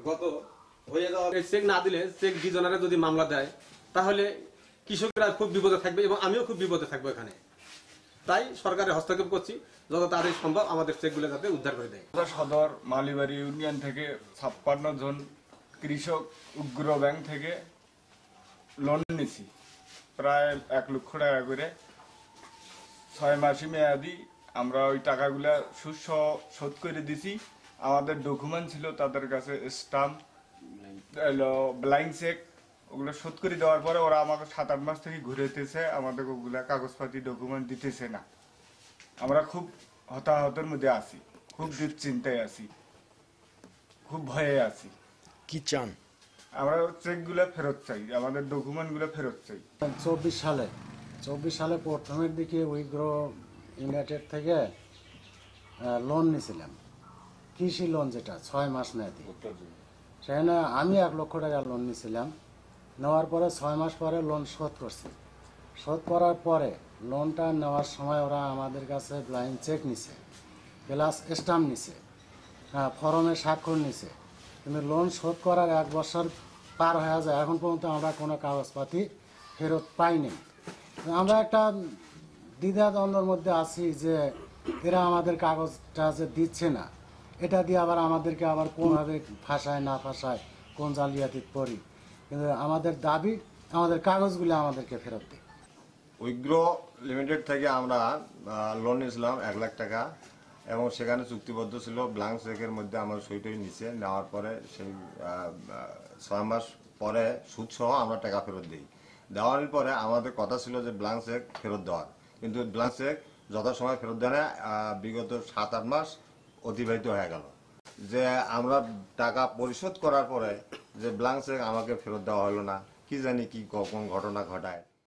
গত হয়ে যাওয়া চেক না দিলে চেক ডিজনারে যদি মামলা দেয় তাহলে কৃষকরা খুব বিপদে থাকবে এবং আমিও খুব বিপদে থাকবো এখানে। তাই সরকারের হস্তক্ষেপ করছি, যত তাড়াতাড়ি সম্ভব আমাদের চেকগুলো যাতে উদ্ধার করে দেয়। সদর মালিবাড়ি ইউনিয়ন থেকে 56 জন কৃষক উগ্র ব্যাংক থেকে লোন নিছি, প্রায় 1 লক্ষ টাকা করে। 6 মাসি মেয়াদি। আমরা ওই টাকাগুলা শোধ করে দিছি। আমাদের ডকুমেন্ট ছিল তাদের কাছে, স্টাম্প, ব্ল্যাঙ্ক চেক, ওগুলো শোধ করে দেওয়ার পরে ওরা আমাকে 7-8 মাস থেকে ঘুরেতেছে, আমাদের ওগুলা কাগজপাতি ডকুমেন্ট দিতেছে না। আমরা খুব হতাহতের মধ্যে আছি, খুব দুশ্চিন্তায় আছি, খুব ভয়ে আছি। কি চান? আমরা চেকগুলো ফেরত চাই, আমাদের ডকুমেন্টগুলো ফেরত চাই। 24 সালে প্রথমের দিকে উইগ্র ইউনাইটেড থেকে লোন নিয়েছিলাম, কৃষি লোন, যেটা 6 মাস মেয়াদি। সেখানে আমি 1 লক্ষ টাকা লোন নিয়েছিলাম। নেওয়ার পরে 6 মাস পরে লোন শোধ করছি। শোধ করার পরে লোনটা নেওয়ার সময় ওরা আমাদের কাছে ব্লাইন্ড চেক নিছে, প্লাস স্টাম্প নিছে, ফরমে স্বাক্ষর নিছে। কিন্তু লোন শোধ করার 1 বছর পার হয়ে যায়, এখন পর্যন্ত আমরা কোনো কাগজপাতি ফেরত পাইনি। আমরা একটা দ্বিধাদ্বন্দ্বের মধ্যে আছি যে এরা আমাদের কাগজটা যে দিচ্ছে না, এটা দিয়ে আবার আমাদেরকে আবার কোনভাবে ফাঁসায় না ফাঁসায়, কোন জালিয়াতি করি। কিন্তু আমাদের দাবি আমাদের কাগজগুলো আমাদেরকে ফেরত দিই। উইগ্র লিমিটেড থেকে আমরা লোন নিয়েছিলাম 1 লাখ টাকা, এবং সেখানে চুক্তিবদ্ধ ছিল ব্ল্যাঙ্ক চেকের মধ্যে আমার সইটই নিচে নেওয়ার পরে সেই 6 মাস পরে সুদ সহ আমরা টাকা ফেরত দিই। দেওয়ার পরে আমাদের কথা ছিল যে ব্ল্যাঙ্ক চেক ফেরত দেওয়ার, কিন্তু ব্ল্যাঙ্ক চেক যথাসময় ফেরত দেয় না। বিগত 7-8 মাস অতিবাহিত হয়ে গেল, যে আমরা টাকা পরিশোধ করার পরে যে ব্ল্যাঙ্ক চেক আমাকে ফেরত দেওয়া হলো না। কি জানি কি কোন ঘটনা ঘটায়।